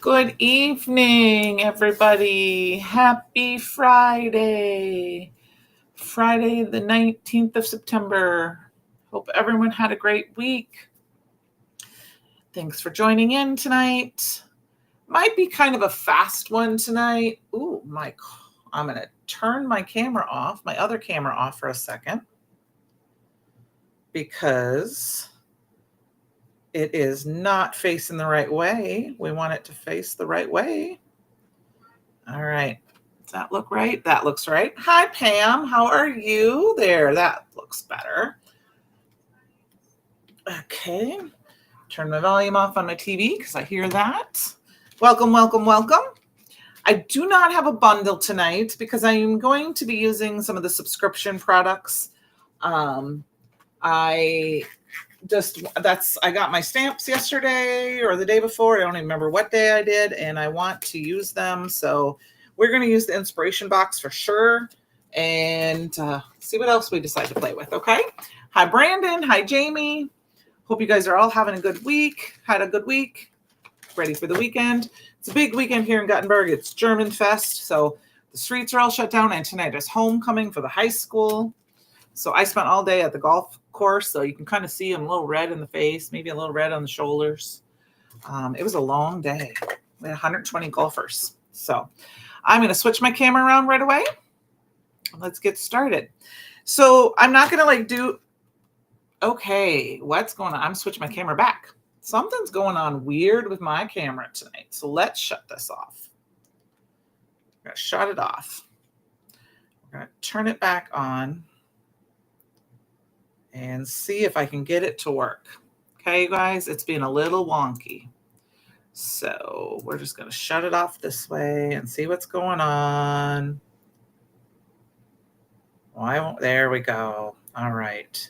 Good evening, everybody. Happy Friday. Friday, the 19th of September. Hope everyone had a great week. Thanks for joining in tonight. Might be kind of a fast one tonight. Ooh, I'm going to turn my camera off, my other camera off for a second, because it is not facing the right way. We want it to face the right way. All right. Does that look right? That looks right. Hi, Pam. How are you? There, that looks better. Okay. Turn my volume off on my TV because I hear that. Welcome, welcome, welcome. I do not have a bundle tonight because I am going to be using some of the subscription products. I got my stamps yesterday or the day before. I don't even remember what day I did, and I want to use them. So we're going to use the inspiration box for sure and see what else we decide to play with. Okay. Hi, Brandon. Hi, Jamie. Hope you guys are all having a good week. Had a good week. Ready for the weekend. It's a big weekend here in Gothenburg. It's German Fest. So the streets are all shut down, and tonight is homecoming for the high school. So I spent all day at the golf course, so you can kind of see I'm a little red in the face, maybe a little red on the shoulders. It was a long day. We had 120 golfers. So I'm going to switch my camera around right away. Let's get started. So I'm not going to okay, what's going on? I'm switching my camera back. Something's going on weird with my camera tonight. So let's shut this off. I'm going to shut it off. We're going to turn it back on and see if I can get it to work. Okay, you guys, it's been a little wonky. So we're just going to shut it off this way and see what's going on. Why won't, there we go. All right.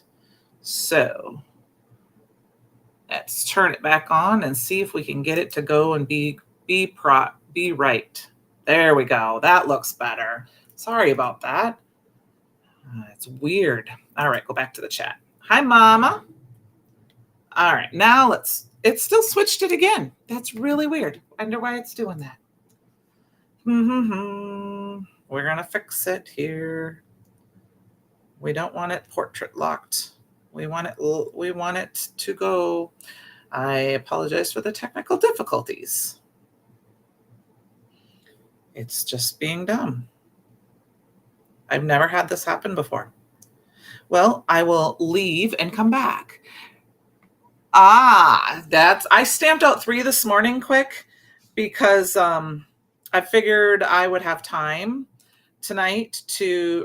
So let's turn it back on and see if we can get it to go and be right. There we go. That looks better. Sorry about that. It's weird. All right, go back to the chat. Hi, Mama. All right, now it still switched it again. That's really weird. I wonder why it's doing that. We're going to fix it here. We don't want it portrait locked. We want it to go. I apologize for the technical difficulties. It's just being dumb. I've never had this happen before. Well, I will leave and come back. I stamped out 3 this morning quick because I figured I would have time tonight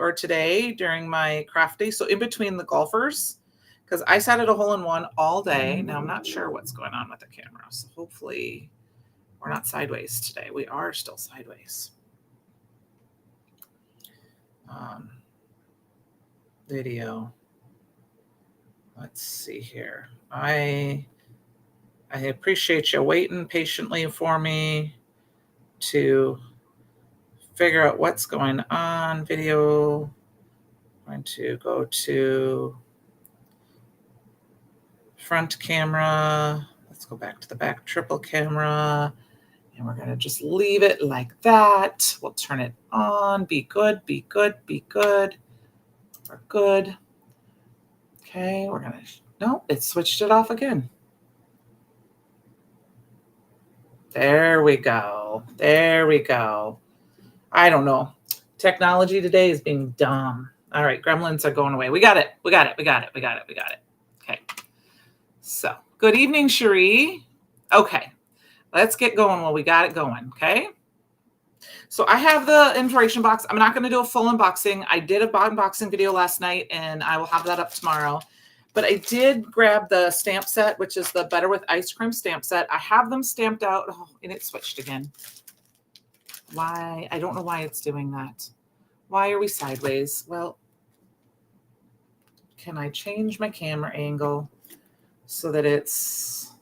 or today during my craft day. So in between the golfers, because I sat at a hole-in-one all day. Now I'm not sure what's going on with the camera. So hopefully we're not sideways today. We are still sideways. Video. Let's see here. I appreciate you waiting patiently for me to figure out what's going on. Video. I'm going to go to front camera. Let's go back to the back triple camera. And we're going to just leave it like that. We'll turn it on. Be good, be good, be good. We're good. Okay, we're going to, no, it switched it off again. There we go. There we go. I don't know. Technology today is being dumb. All right, gremlins are going away. We got it. We got it. We got it. We got it. We got it. Okay. So, good evening, Cherie. Okay. Let's get going while we got it going, okay? So I have the inspiration box. I'm not going to do a full unboxing. I did a unboxing video last night, and I will have that up tomorrow. But I did grab the stamp set, which is the Better with Ice Cream stamp set. I have them stamped out. Oh, and it switched again. Why? I don't know why it's doing that. Why are we sideways? Well, can I change my camera angle so that it's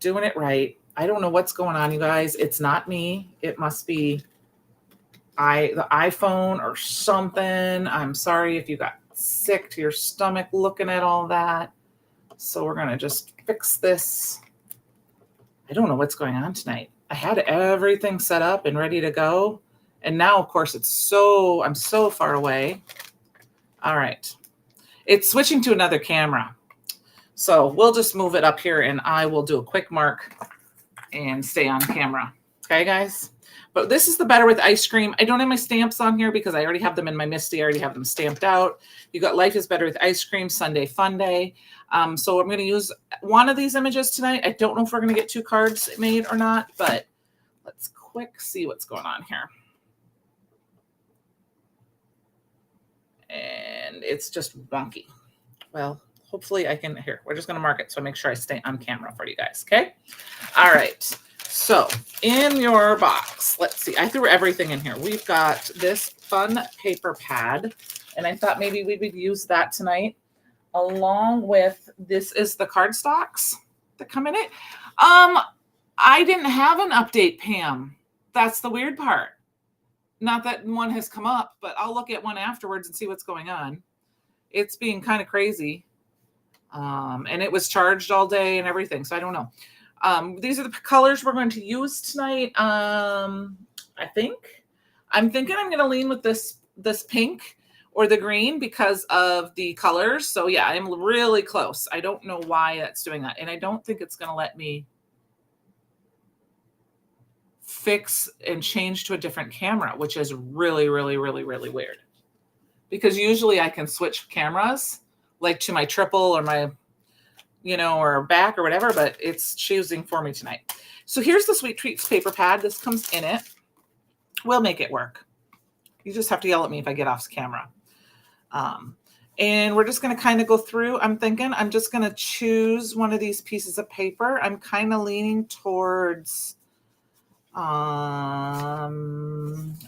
doing it right? I don't know what's going on, you guys. It's not me. It must be the iPhone or something. I'm sorry if you got sick to your stomach looking at all that. So we're going to just fix this. I don't know what's going on tonight. I had everything set up and ready to go. And now, of course, I'm so far away. All right. It's switching to another camera. So we'll just move it up here and I will do a quick mark and stay on camera. Okay, guys? But this is the Better with Ice Cream. I don't have my stamps on here because I already have them in my Misty. I already have them stamped out. You got Life is Better with Ice Cream, Sunday Fun Day. So I'm going to use one of these images tonight. I don't know if we're going to get 2 cards made or not, but let's quick see what's going on here. And it's just wonky. Well, hopefully I can, here, we're just going to mark it so I make sure I stay on camera for you guys, okay? All right, so in your box, let's see, I threw everything in here. We've got this fun paper pad, and I thought maybe we would use that tonight, along with, this is the cardstocks that come in it. I didn't have an update, Pam. That's the weird part. Not that one has come up, but I'll look at one afterwards and see what's going on. It's being kind of crazy. And it was charged all day and everything, so I don't know. These are the colors we're going to use tonight. I'm thinking I'm going to lean with this pink or the green because of the colors. So yeah, I'm really close. I don't know why that's doing that. And I don't think it's going to let me fix and change to a different camera, which is really, really, really, really weird. Because usually I can switch cameras, like to my triple or my, or back or whatever, but it's choosing for me tonight. So here's the Sweet Treats paper pad. This comes in it. We'll make it work. You just have to yell at me if I get off camera. And we're just going to kind of go through. I'm thinking I'm just going to choose one of these pieces of paper. I'm kind of leaning towards, let's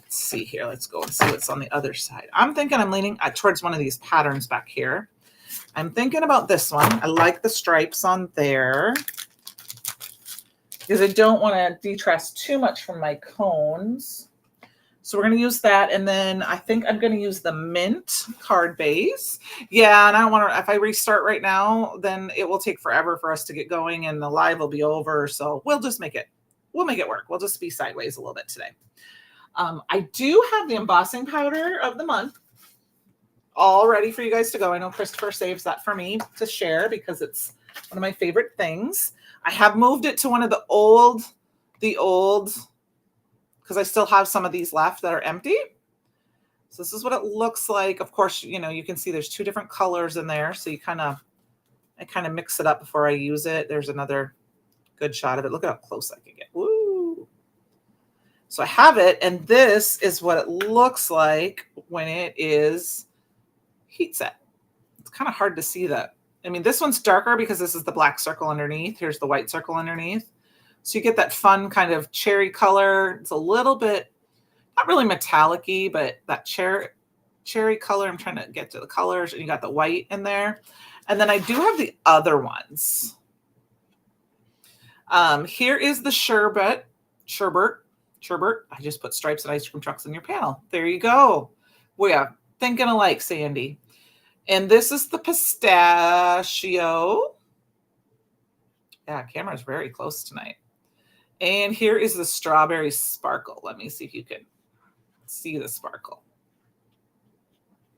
see here. Let's go and see what's on the other side. I'm thinking I'm leaning towards one of these patterns back here. I'm thinking about this one. I like the stripes on there because I don't want to detress too much from my cones. So we're going to use that. And then I think I'm going to use the mint card base. Yeah. And I want to, if I restart right now, then it will take forever for us to get going and the live will be over. So we'll just make it, we'll make it work. We'll just be sideways a little bit today. I do have the embossing powder of the month all ready for you guys to go. I know Christopher saves that for me to share because it's one of my favorite things. I have moved it to one of the old, because I still have some of these left that are empty. So this is what it looks like. Of course, you can see there's 2 different colors in there. So I kind of mix it up before I use it. There's another good shot of it. Look at how close I can get. Woo! So I have it, and this is what it looks like when it is heat set. It's kind of hard to see that. I mean, this one's darker because this is the black circle underneath. Here's the white circle underneath. So you get that fun kind of cherry color. It's a little bit, not really metallic-y, but that cherry color. I'm trying to get to the colors. And you got the white in there. And then I do have the other ones. Here is the sherbet. I just put stripes and ice cream trucks in your panel. There you go. We are thinking alike, Sandy. And this is the pistachio. Yeah, camera's very close tonight. And here is the strawberry sparkle. Let me see if you can see the sparkle.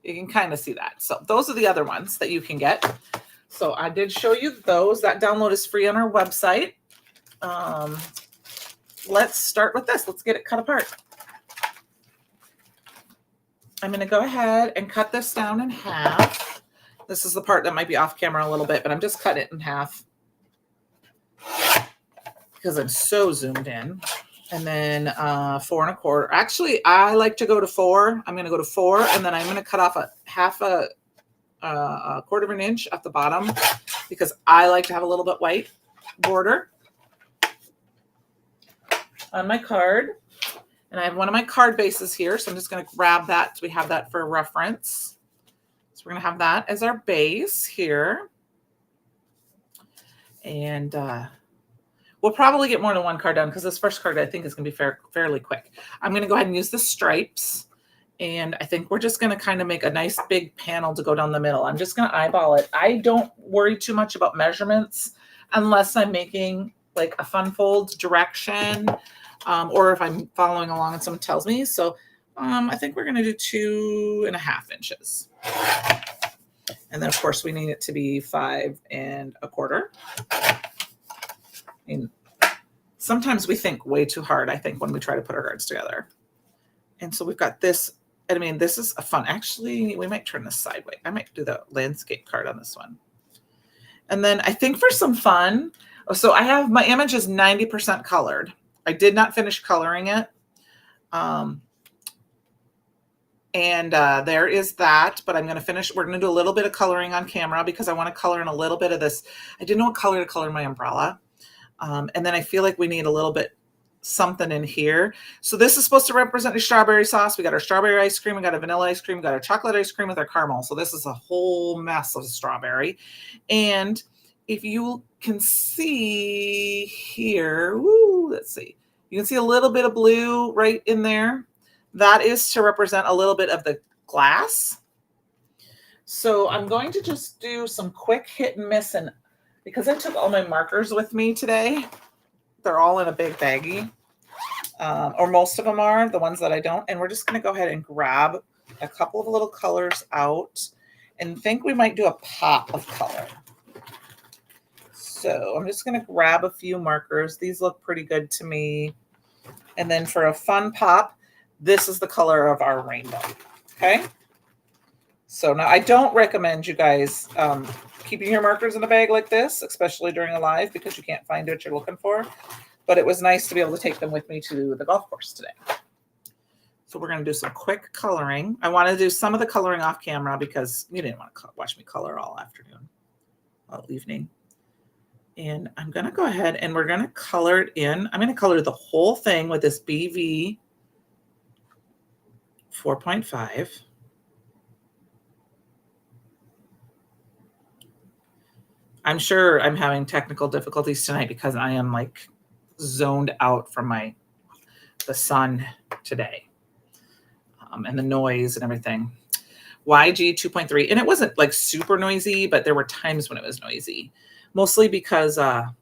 You can kind of see that. So those are the other ones that you can get. So I did show you those. That download is free on our website. Let's start with this. Let's get it cut apart. I'm going to go ahead and cut this down in half. This is the part that might be off camera a little bit, but I'm just cutting it in half because I'm so zoomed in. And then 4 1/4. Actually, I like to go to 4. I'm going to go to 4, and then I'm going to cut off a half a 1/4 of an inch at the bottom because I like to have a little bit white border on my card. And I have one of my card bases here, so I'm just going to grab that so we have that for reference. So we're going to have that as our base here. And we'll probably get more than one card done because this first card I think is going to be fairly quick. I'm going to go ahead and use the stripes. And I think we're just going to kind of make a nice big panel to go down the middle. I'm just going to eyeball it. I don't worry too much about measurements unless I'm making like a fun fold direction, or if I'm following along and someone tells me. So I think we're going to do 2.5 inches. And then of course we need it to be 5 1/4. And sometimes we think way too hard, I think, when we try to put our cards together. And so we've got this. I mean, this is a fun, actually, we might turn this sideways. I might do the landscape card on this one. And then I think for some fun, so I have, my image is 90% colored. I did not finish coloring it. There is that, but I'm going to finish. We're going to do a little bit of coloring on camera because I want to color in a little bit of this. I didn't know what color to color my umbrella. And then I feel like we need a little bit something in here. So this is supposed to represent a strawberry sauce. We got our strawberry ice cream. We got a vanilla ice cream. We got our chocolate ice cream with our caramel. So this is a whole mess of strawberry. And if you can see here, let's see. You can see a little bit of blue right in there. That is to represent a little bit of the glass. So I'm going to just do some quick hit and miss. And because I took all my markers with me today, they're all in a big baggie, or most of them are, the ones that I don't. And we're just going to go ahead and grab a couple of little colors out and think we might do a pop of color. So I'm just going to grab a few markers. These look pretty good to me. And then for a fun pop, this is the color of our rainbow. Okay. So now I don't recommend you guys keeping your markers in a bag like this, especially during a live, because you can't find what you're looking for. But it was nice to be able to take them with me to the golf course today. So we're going to do some quick coloring. I want to do some of the coloring off camera because you didn't want to watch me color all afternoon, all evening. And I'm going to go ahead and we're going to color it in. I'm going to color the whole thing with this BV 4.5. I'm sure I'm having technical difficulties tonight because I am like zoned out from the sun today, and the noise and everything. YG 2.3, and it wasn't like super noisy, but there were times when it was noisy, mostly because the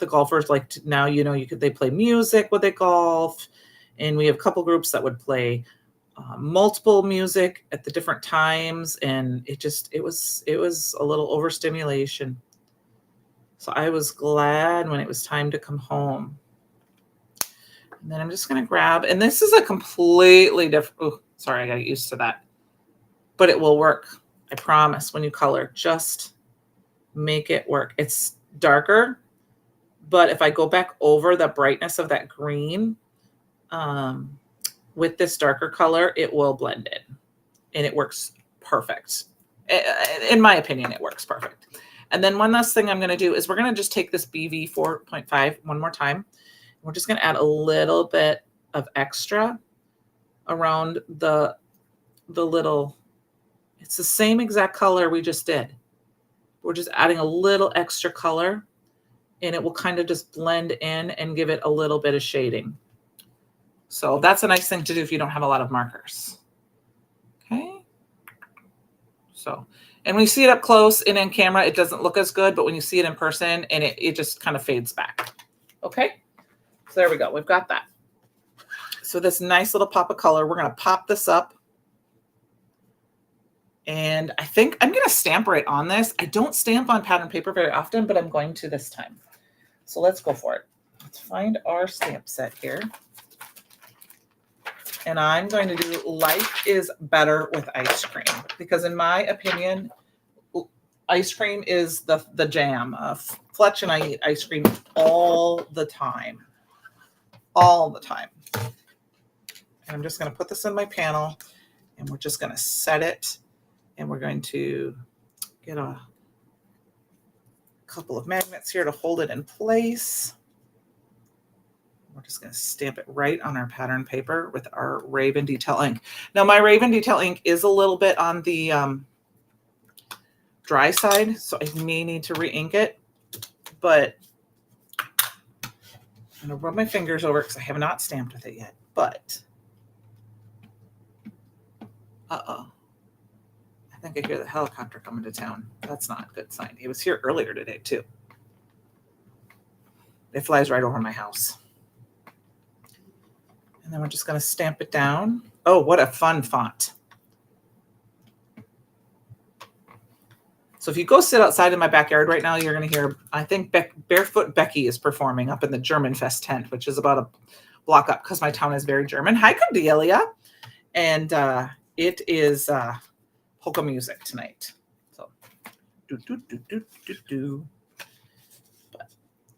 golfers like to, now they play music when they golf, and we have a couple groups that would play multiple music at the different times, and it was a little overstimulation. So I was glad when it was time to come home. And then I'm just going to grab, and this is a completely different, oh, sorry, I got to get used to that, but it will work. I promise. When you color, just make it work. It's darker, but if I go back over the brightness of that green, with this darker color, it will blend in, and it works perfect. In my opinion, it works perfect. And then one last thing I'm going to do is we're going to just take this BV 4.5 one more time. We're just going to add a little bit of extra around the little, it's the same exact color we just did. We're just adding a little extra color, and it will kind of just blend in and give it a little bit of shading. So that's a nice thing to do if you don't have a lot of markers. Okay. So, and when you see it up close and in camera, it doesn't look as good, but when you see it in person, and it just kind of fades back. Okay. So there we go. We've got that. So this nice little pop of color, we're going to pop this up. And I think I'm going to stamp right on this. I don't stamp on pattern paper very often, but I'm going to this time. So let's go for it. Let's find our stamp set here. And I'm going to do life is better with ice cream, because in my opinion, ice cream is the jam. Fletch and I eat ice cream all the time. All the time. And I'm just going to put this in my panel, and we're just going to set it, and we're going to get a couple of magnets here to hold it in place. We're just going to stamp it right on our pattern paper with our Raven Detail ink. Now, my Raven Detail ink is a little bit on the dry side, so I may need to re-ink it, but I'm going to rub my fingers over it because I have not stamped with it yet, but uh-oh. I think I hear the helicopter coming to town. That's not a good sign. He was here earlier today, too. It flies right over my house. And then we're just going to stamp it down. Oh, what a fun font. So if you go sit outside in my backyard right now, you're going to hear, I think Barefoot Becky is performing up in the German Fest tent, which is about a block up because my town is very German. Hi, Cordelia. And it is polka music tonight. So, But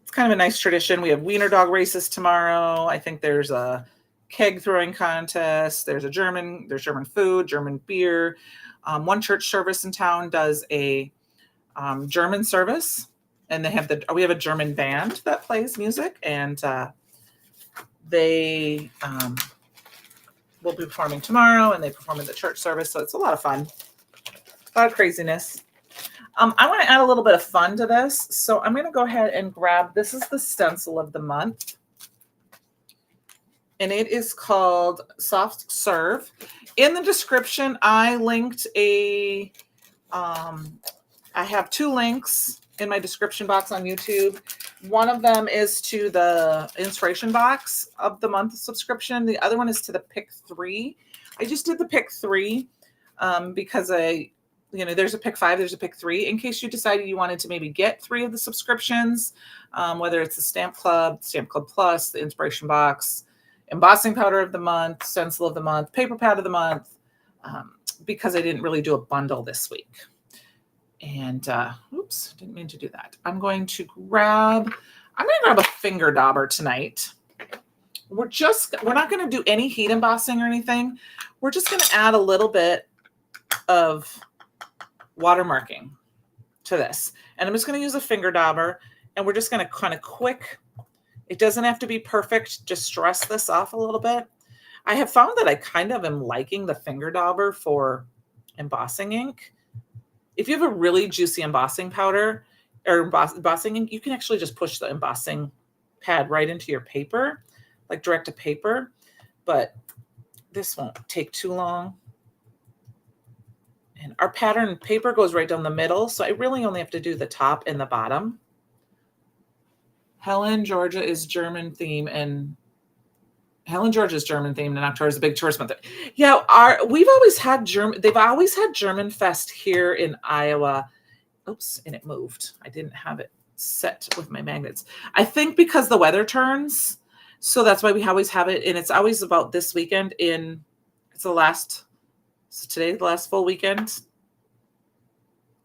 it's kind of a nice tradition. We have wiener dog races tomorrow. I think there's a keg throwing contest. There's German food, German beer. One church service in town does a German service, and we have a German band that plays music, and they will be performing tomorrow, and they perform at the church service. So it's a lot of fun, a lot of craziness. I want to add a little bit of fun to this. So I'm going to go ahead and grab, this is the stencil of the month, and it is called Soft Serve. In the description, I linked I have 2 links in my description box on YouTube. One of them is to the inspiration box of the month subscription. The other one is to the pick 3. I just did the pick 3 because there's a pick 5, there's a pick 3. In case you decided you wanted to maybe get 3 of the subscriptions, whether it's the Stamp Club Plus, the inspiration box, embossing powder of the month, stencil of the month, paper pad of the month, because I didn't really do a bundle this week. And oops, didn't mean to do that. I'm going to grab a finger dauber tonight. We're not going to do any heat embossing or anything. We're just going to add a little bit of watermarking to this. And I'm just going to use a finger dauber, and we're just going to kind of quick. It doesn't have to be perfect. Just stress this off a little bit. I have found that I kind of am liking the finger dauber for embossing ink. If you have a really juicy embossing powder or embossing ink, you can actually just push the embossing pad right into your paper, like direct to paper. But this won't take too long. And our pattern paper goes right down the middle, so I really only have to do the top and the bottom. Helen, Georgia is German theme, and Helen, Georgia's German themed, and October is a big tourist month. Yeah, we've always had German. They've always had German Fest here in Iowa. Oops, and it moved. I didn't have it set with my magnets. I think because the weather turns, so that's why we always have it. And it's always about this weekend. Today the last full weekend.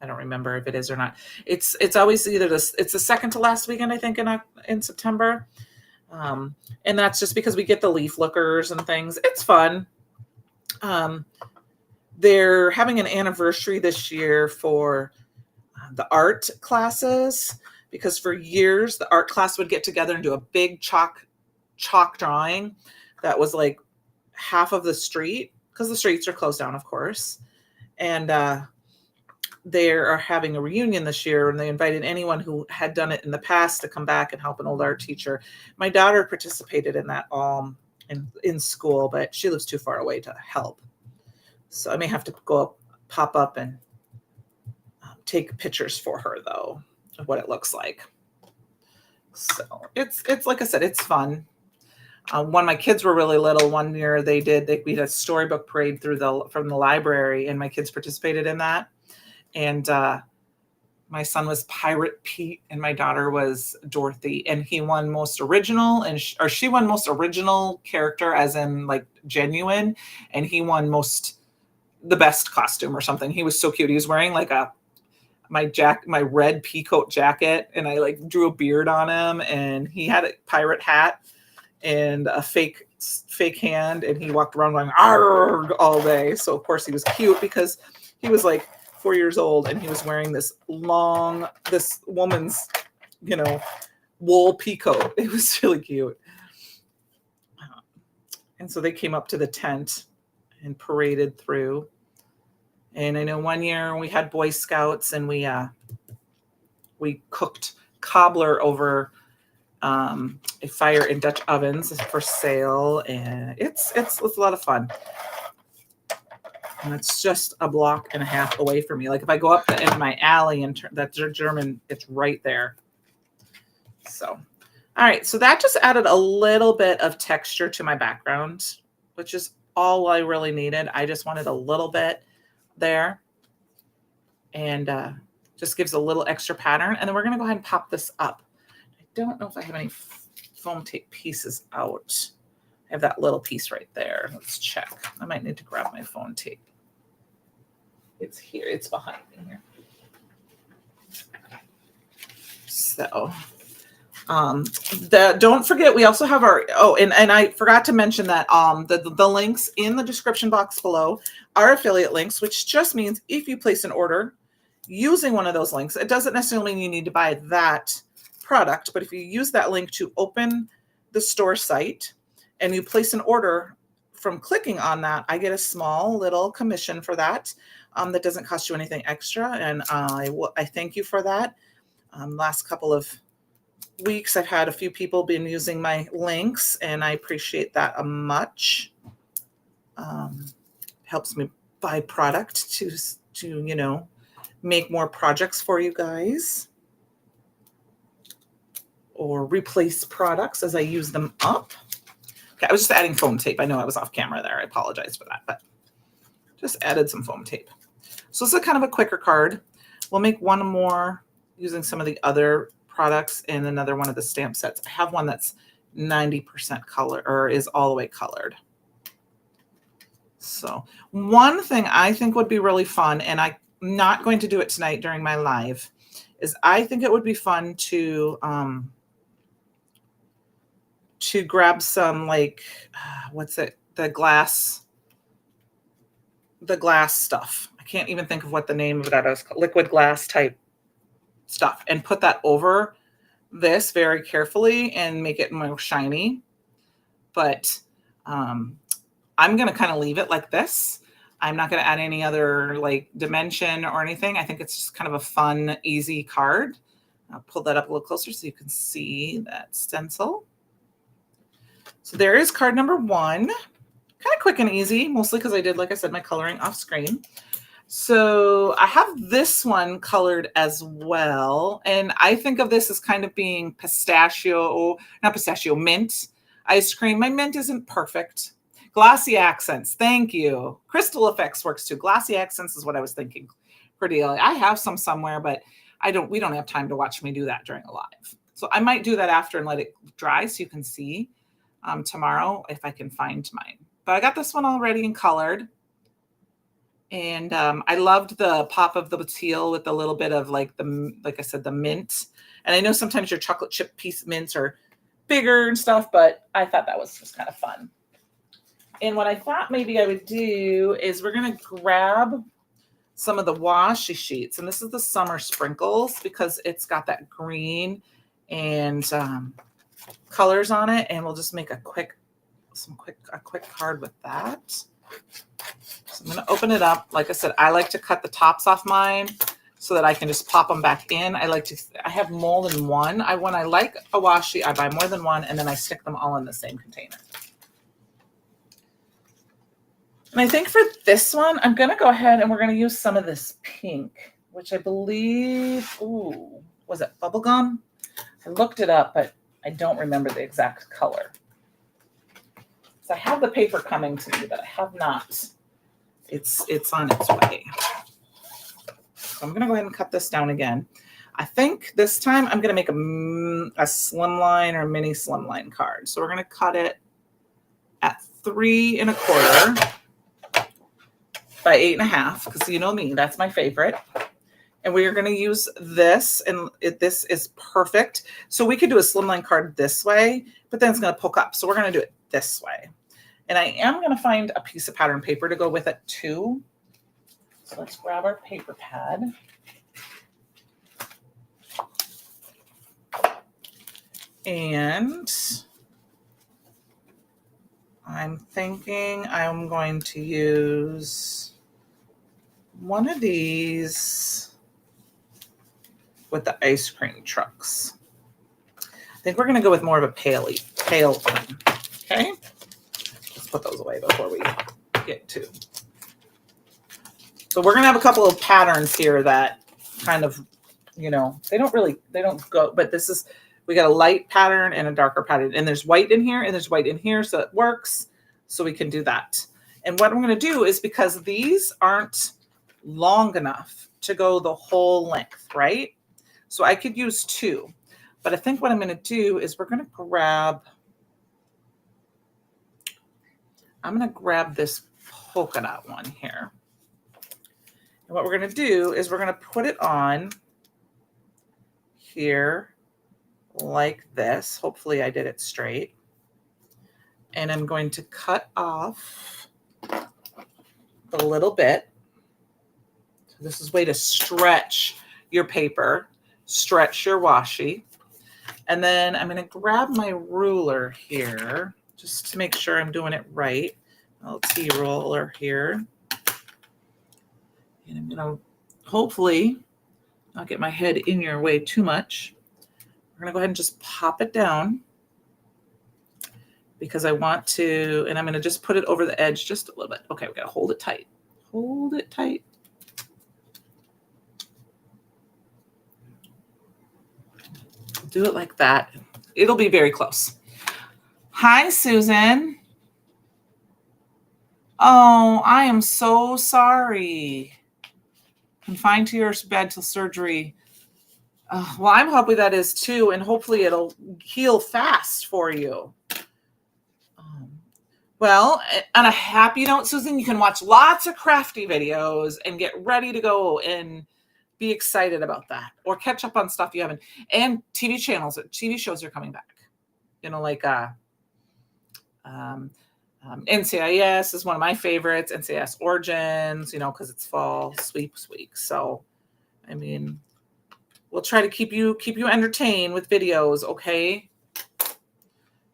I don't remember if it is or not. It's always it's the second to last weekend, I think, in September. And that's just because we get the leaf lookers and things. It's fun. They're having an anniversary this year for the art classes, because for years the art class would get together and do a big chalk drawing that was like half of the street, because the streets are closed down, of course. And they are having a reunion this year, and they invited anyone who had done it in the past to come back and help an old art teacher. My daughter participated in that in school, but she lives too far away to help. So I may have to pop up and take pictures for her, though, of what it looks like. So it's like I said, it's fun. When my kids were really little, one year we had a storybook parade from the library, and my kids participated in that. And my son was Pirate Pete, and my daughter was Dorothy, and he won most original, or she won most original character, as in like genuine, and he won the best costume or something. He was so cute. He was wearing like my red peacoat jacket, and I like drew a beard on him, and he had a pirate hat and a fake hand, and he walked around going "Arrgh" all day. So of course he was cute, because he was like 4 years old, and he was wearing this woman's, wool peacoat. It was really cute. And so they came up to the tent and paraded through. And I know one year we had Boy Scouts, and we cooked cobbler over a fire in Dutch ovens for sale, and it's a lot of fun. And it's just a block and a half away from me. Like if I go up the end of my alley and that's German, it's right there. So All right, so that just added a little bit of texture to my background, which is all I really needed. I just wanted a little bit there, and just gives a little extra pattern. And then we're gonna go ahead and pop this up. I don't know if I have any foam tape pieces out. I have that little piece right there. Let's check. I might need to grab my foam tape. It's here, it's behind me here. So don't forget, we also have our, and I forgot to mention that the links in the description box below are affiliate links, which just means if you place an order using one of those links, it doesn't necessarily mean you need to buy that product, but if you use that link to open the store site and you place an order from clicking on that, I get a small little commission for that. That doesn't cost you anything extra, and I thank you for that. Last couple of weeks, I've had a few people been using my links, and I appreciate that much. Helps me buy product to make more projects for you guys, or replace products as I use them up. Okay, I was just adding foam tape. I know I was off camera there. I apologize for that, but just added some foam tape. So this is kind of a quicker card. We'll make one more using some of the other products and another one of the stamp sets. I have one that's 90% color, or is all the way colored. So one thing I think would be really fun, and I'm not going to do it tonight during my live, is I think it would be fun to grab some, like, what's it? The glass stuff. I can't even think of what the name of that is. Liquid glass type stuff, and put that over this very carefully and make it more shiny. But I'm going to kind of leave it like this. I'm not going to add any other like dimension or anything. I think it's just kind of a fun, easy card. I'll pull that up a little closer so you can see that stencil. So there is card number 1. Kind of quick and easy, mostly because I did, like I said, my coloring off screen. So I have this one colored as well. And I think of this as kind of being mint ice cream. My mint isn't perfect. Glossy accents. Thank you. Crystal effects works too. Glossy accents is what I was thinking. Pretty early. I have some somewhere, but we don't have time to watch me do that during a live. So I might do that after and let it dry so you can see tomorrow if I can find mine. But I got this one already and colored. And I loved the pop of the teal with a little bit of like I said, the mint. And I know sometimes your chocolate chip piece mints are bigger and stuff, but I thought that was just kind of fun. And what I thought maybe I would do is we're going to grab some of the washi sheets. And this is the summer sprinkles because it's got that green and colors on it. And we'll just make a quick card with that. So I'm going to open it up. Like I said, I like to cut the tops off mine so that I can just pop them back in. I have more than one. When I like a washi, I buy more than one, and then I stick them all in the same container. And I think for this one, I'm going to go ahead and we're going to use some of this pink, which I believe, was it bubblegum? I looked it up, but I don't remember the exact color. So I have the paper coming to me, but I have not. It's on its way. So I'm going to go ahead and cut this down again. I think this time I'm going to make a slimline or mini slimline card. So we're going to cut it at 3 1/4 by 8 1/2, because you know me, that's my favorite. And we are going to use this, and this is perfect. So we could do a slimline card this way, but then it's going to poke up. So we're going to do it this way. And I am going to find a piece of pattern paper to go with it too. So let's grab our paper pad. And I'm thinking I'm going to use one of these with the ice cream trucks. I think we're going to go with more of a pale one. Okay. Let's put those away before we get to. So we're going to have a couple of patterns here that kind of, they don't go, but this is We got a light pattern and a darker pattern. And there's white in here and there's white in here, so it works. So we can do that. And what I'm going to do is, because these aren't long enough to go the whole length, right? So I could use 2. But I think what I'm going to do is I'm going to grab this polka dot one here. And what we're going to do is we're going to put it on here like this. Hopefully I did it straight. And I'm going to cut off a little bit. So this is a way to stretch your paper, stretch your washi. And then I'm going to grab my ruler here just to make sure I'm doing it right. I'll T-roller here. And I'm going to hopefully not get my head in your way too much. We're going to go ahead and just pop it down because I want to, and I'm going to just put it over the edge just a little bit. Okay, we got to hold it tight. Hold it tight. Do it like that. It'll be very close. Hi, Susan. Oh, I am so sorry. Confined to your bed till surgery. Well, I'm hoping that is too, and hopefully it'll heal fast for you. Well, on a happy note, Susan, you can watch lots of crafty videos and get ready to go and be excited about that, or catch up on stuff you haven't. And TV channels, TV shows are coming back. You know, like NCIS is one of my favorites. NCIS Origins, you know, because it's fall sweeps week. So, I mean, we'll try to keep you entertained with videos, okay?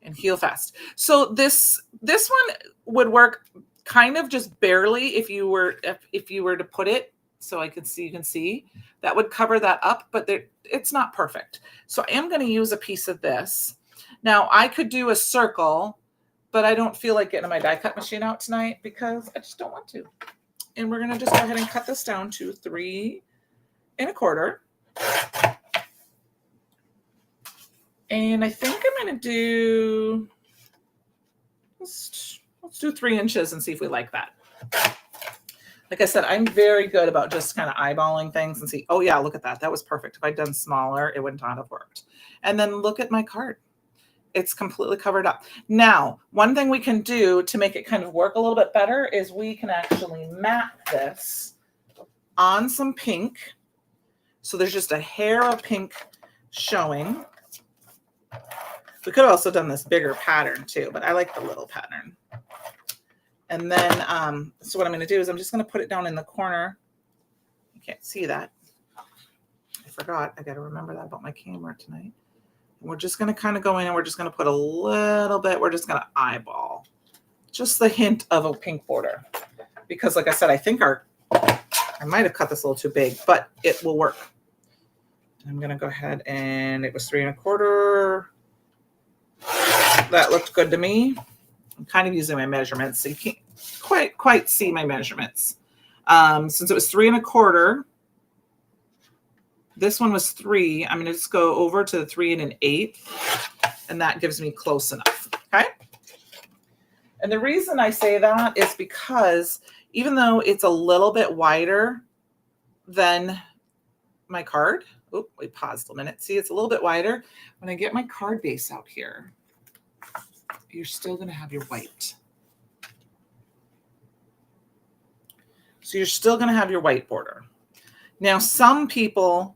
And heal fast. So this one would work kind of just barely if you were to put it so you can see that would cover that up, but it's not perfect. So I am going to use a piece of this. Now I could do a circle, but I don't feel like getting my die cut machine out tonight because I just don't want to. And we're going to just go ahead and cut this down to 3 1/4. And I think I'm going to do, let's do 3 inches and see if we like that. Like I said, I'm very good about just kind of eyeballing things and see, oh yeah, look at that. That was perfect. If I'd done smaller, it would not have worked. And then look at my card. It's completely covered up. Now, one thing we can do to make it kind of work a little bit better is we can actually map this on some pink. So there's just a hair of pink showing. We could have also done this bigger pattern too, but I like the little pattern. And then, so what I'm going to do is I'm just going to put it down in the corner. You can't see that. I forgot. I got to remember that about my camera tonight. And we're just going to kind of go in and we're just going to put a little bit. We're just going to eyeball just the hint of a pink border. Because like I said, I think I might have cut this a little too big, but it will work. I'm going to go ahead and it was 3 1/4. That looked good to me. I'm kind of using my measurements, so you can't quite see my measurements. Since it was 3 1/4, this one was 3. I'm going to just go over to the 3 1/8, and that gives me close enough. Okay. And the reason I say that is because even though it's a little bit wider than my card, oh, we paused a minute. See, it's a little bit wider. When I get my card base out here, you're still going to have your white. So you're still going to have your white border. Now, some people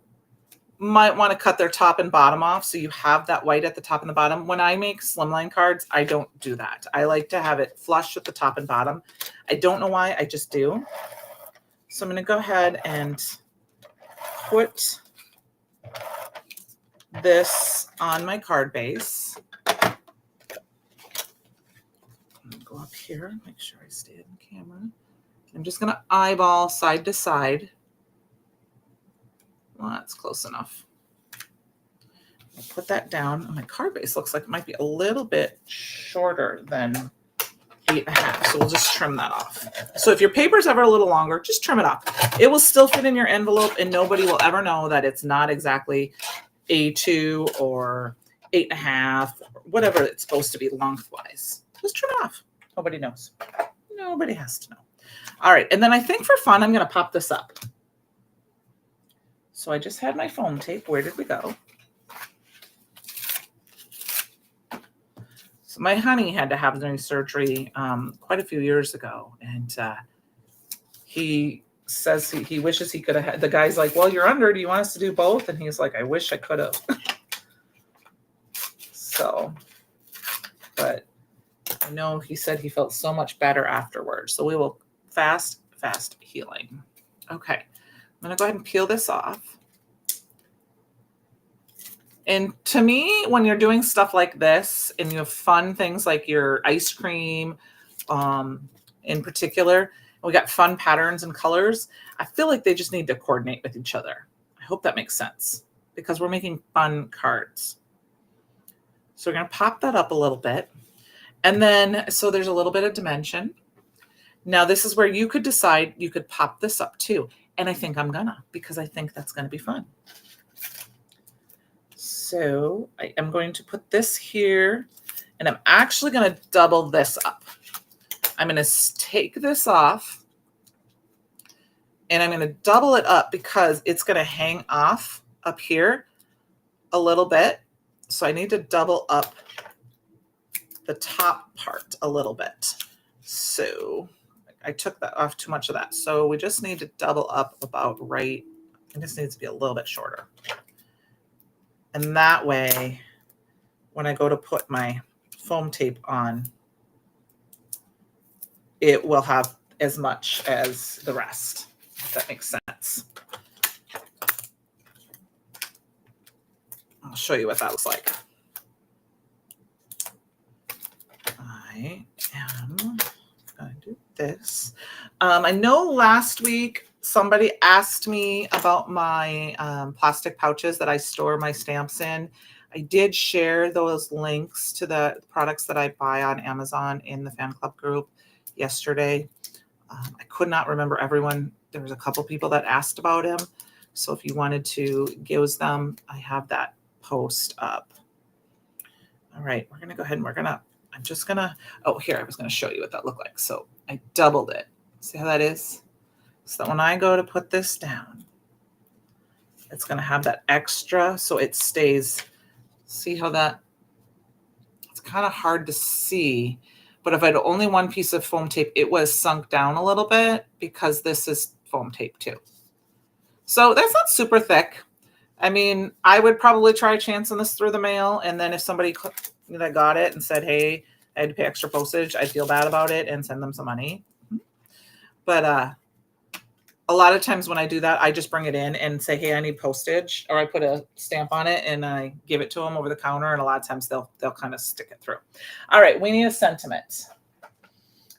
might want to cut their top and bottom off so you have that white at the top and the bottom. When I make slimline cards, I don't do that. I like to have it flush with the top and bottom. I don't know why, I just do. So I'm going to go ahead and put this on my card base. Go up here, make sure I stay in the camera. I'm just going to eyeball side to side. Well, that's close enough. I'll put that down. My card base looks like it might be a little bit shorter than 8 1/2. So we'll just trim that off. So if your paper's ever a little longer, just trim it off. It will still fit in your envelope and nobody will ever know that it's not exactly A2 or 8.5, whatever it's supposed to be lengthwise. Just trim it off. Nobody knows. Nobody has to know. All right. And then I think for fun, I'm going to pop this up. So I just had my foam tape. Where did we go? So my honey had to have knee surgery quite a few years ago. And he says he wishes he could have had, the guy's like, well, you're under. Do you want us to do both? And he's like, I wish I could have. So, but I know he said he felt so much better afterwards. So we will fast healing. Okay. I'm going to go ahead and peel this off. And to me, when you're doing stuff like this and you have fun things like your ice cream in particular, we got fun patterns and colors, I feel like they just need to coordinate with each other. I hope that makes sense because we're making fun cards. So we're going to pop that up a little bit. And then, so there's a little bit of dimension. Now this is where you could decide you could pop this up too. And I think I'm gonna, because I think that's going to be fun. So I am going to put this here and I'm actually going to double this up. I'm going to take this off and I'm going to double it up because it's going to hang off up here a little bit. So I need to double up the top part a little bit. So I took that off too much of that. So we just need to double up about right. It just needs to be a little bit shorter. And that way, when I go to put my foam tape on, it will have as much as the rest, if that makes sense. I'll show you what that looks like. I am going to do this. I know last week somebody asked me about my plastic pouches that I store my stamps in. I did share those links to the products that I buy on Amazon in the fan club group yesterday. I could not remember everyone. There was a couple people that asked about them. So if you wanted to use them, I have that post up. All right, we're going to go ahead and I'm just going to, oh, here, I was going to show you what that looked like. So I doubled it. See how that is? So that when I go to put this down, it's going to have that extra so it stays. See how that, it's kind of hard to see, but if I had only one piece of foam tape, it was sunk down a little bit because this is foam tape too. So that's not super thick. I mean, I would probably try a chance on this through the mail. And then if somebody that got it and said, hey, I had to pay extra postage, I'd feel bad about it and send them some money. But a lot of times when I do that, I just bring it in and say, hey, I need postage, or I put a stamp on it and I give it to them over the counter. And a lot of times they'll kind of stick it through. All right. We need a sentiment.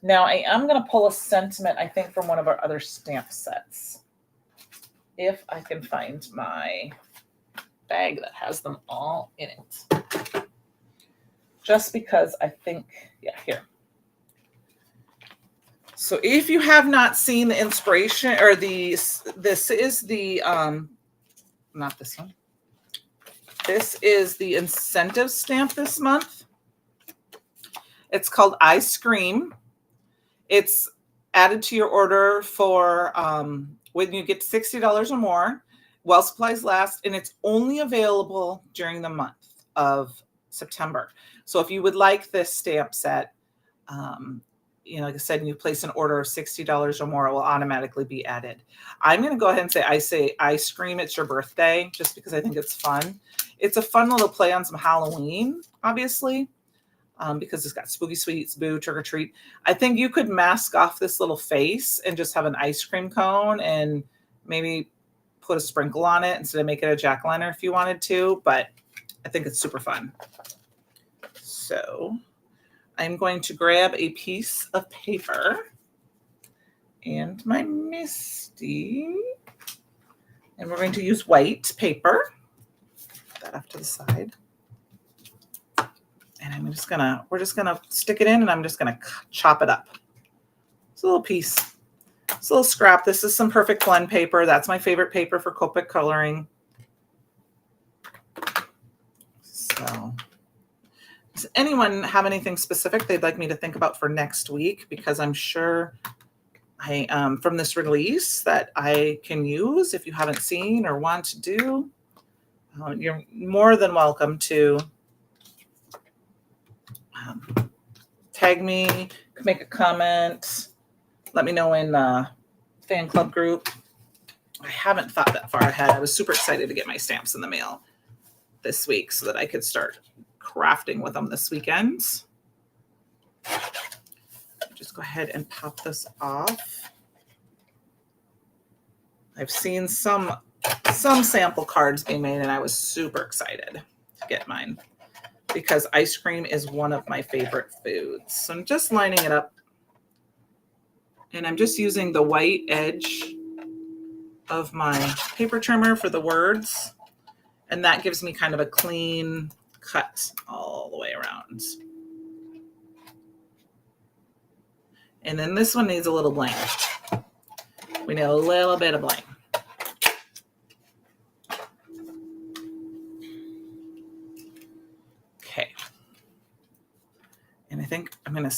Now I am going to pull a sentiment, I think, from one of our other stamp sets. If I can find my bag that has them all in it. Just because I think, yeah, here. So if you have not seen the inspiration or this is the, not this one. This is the incentive stamp this month. It's called I Scream. It's added to your order for when you get $60 or more, while supplies last, and it's only available during the month of September. So if you would like this stamp set, you know, like I said, and you place an order of $60 or more, it will automatically be added. I'm going to go ahead and say I Scream, it's your birthday, just because I think it's fun. It's a fun little play on some Halloween, obviously, because it's got spooky sweets, boo, trick or treat. I think you could mask off this little face and just have an ice cream cone and maybe put a sprinkle on it instead of make it a jack-o'-lantern if you wanted to, but I think it's super fun. So I'm going to grab a piece of paper and my Misty, and we're going to use white paper. Put that off to the side. And we're just gonna stick it in, and I'm just gonna chop it up. It's a little piece. It's a little scrap. This is some Perfect Blend paper. That's my favorite paper for Copic coloring. So Does anyone have anything specific they'd like me to think about for next week? Because I'm sure I from this release that I can use if you haven't seen or want to do. You're more than welcome to tag me, make a comment, let me know in the fan club group. I haven't thought that far ahead. I was super excited to get my stamps in the mail this week so that I could start crafting with them this weekend. Just go ahead and pop this off. I've seen some sample cards being made, and I was super excited to get mine because ice cream is one of my favorite foods. So I'm just lining it up, and I'm just using the white edge of my paper trimmer for the words, and that gives me kind of a clean cut all the way around. And then this one needs a little bling. We need a little bit of bling. Okay. And I think I'm going to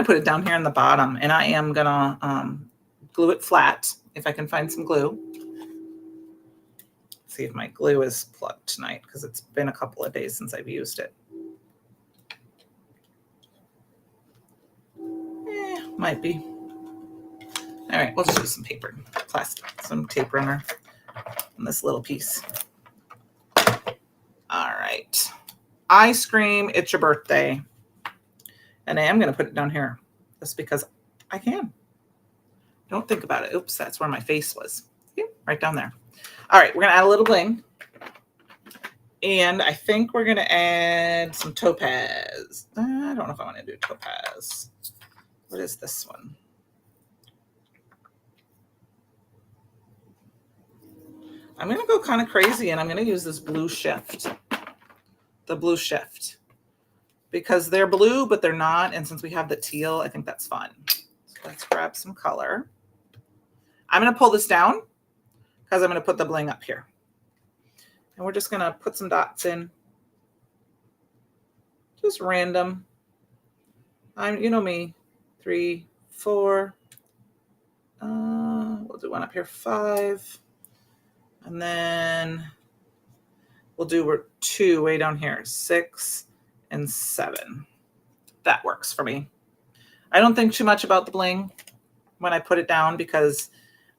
put it down here in the bottom, and I am going to glue it flat if I can find some glue. See if my glue is plugged tonight because it's been a couple of days since I've used it. Might be. All right, we'll just use some paper, plastic, some tape runner on this little piece. All right. Ice cream, it's your birthday. And I am going to put it down here just because I can. Don't think about it. Oops, that's where my face was. Yeah, right down there. All right, we're going to add a little bling. And I think we're going to add some topaz. I don't know if I want to do topaz. What is this one? I'm going to go kind of crazy, and I'm going to use this blue shift. The blue shift. Because they're blue, but they're not. And since we have the teal, I think that's fun. So let's grab some color. I'm going to pull this down because I'm going to put the bling up here. And we're just going to put some dots in. Just random. You know me. 3, 4. We'll do one up here, 5. And then we'll do 2 way down here, 6 and 7. That works for me. I don't think too much about the bling when I put it down because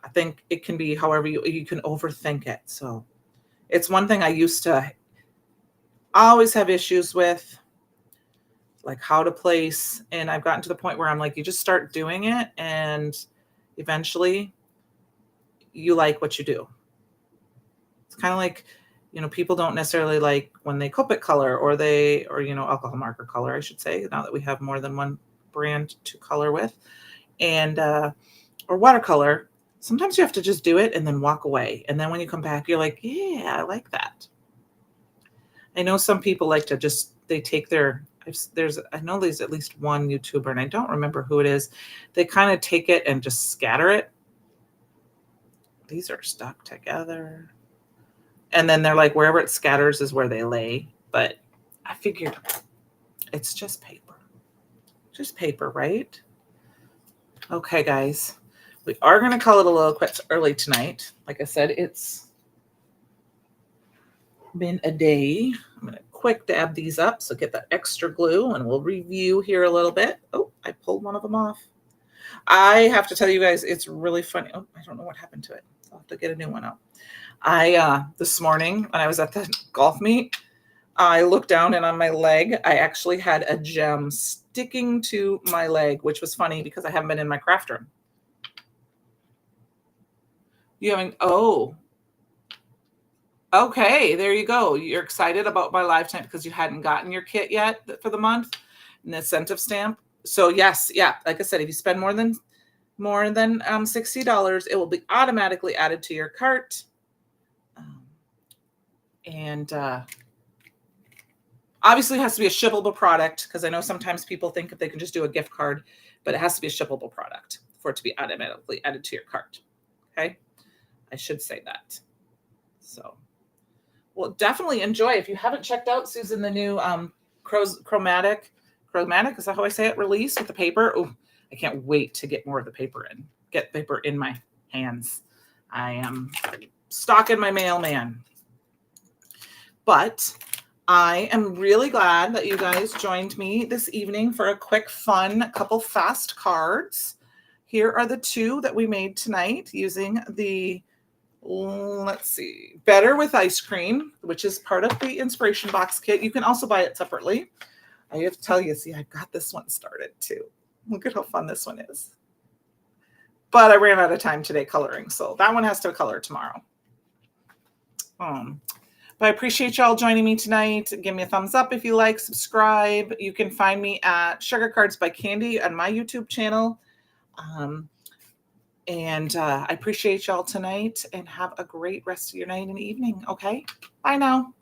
I think it can be however you can overthink it. So it's one thing I used to always have issues with, like how to place. And I've gotten to the point where I'm like, you just start doing it and eventually you like what you do. It's kind of like, people don't necessarily like when they Copic color or alcohol marker color, I should say, now that we have more than one brand to color with, and or watercolor. Sometimes you have to just do it and then walk away. And then when you come back, you're like, yeah, I like that. I know some people like to they take I know there's at least one YouTuber, and I don't remember who it is. They kind of take it and just scatter it. These are stuck together. And then they're like, wherever it scatters is where they lay. But I figured it's just paper. Just paper, right? Okay, guys. We are going to call it a little quits early tonight. Like I said, it's been a day. I'm going to quick dab these up. So get that extra glue, and we'll review here a little bit. Oh, I pulled one of them off. I have to tell you guys, it's really funny. Oh, I don't know what happened to it. I'll have to get a new one out. This morning when I was at the golf meet, I looked down, and on my leg, I actually had a gem sticking to my leg, which was funny because I haven't been in my craft room. Okay, there you go. You're excited about my live tonight because you hadn't gotten your kit yet for the month, an incentive stamp. So yes, yeah, like I said, if you spend more than $60, it will be automatically added to your cart. And obviously it has to be a shippable product, because I know sometimes people think if they can just do a gift card, but it has to be a shippable product for it to be automatically added to your cart. Okay, I should say that. So Well, definitely enjoy. If you haven't checked out, Susan, the new chromatic, is that how I say it, release with the paper. Oh, I can't wait to get more of the paper in. Get paper in my hands. I am stalking my mailman. But I am really glad that you guys joined me this evening for a quick, fun, couple fast cards. Here are the two that we made tonight using the, let's see, Better with Ice Cream, which is part of the Inspiration Box kit. You can also buy it separately. I have to tell you, see, I've got this one started too. Look at how fun this one is. But I ran out of time today coloring, so that one has to color tomorrow. But I appreciate y'all joining me tonight. Give me a thumbs up if you like, subscribe. You can find me at Sugar Cards by Candi on my YouTube channel. I appreciate y'all tonight, and have a great rest of your night and evening. Okay, bye now.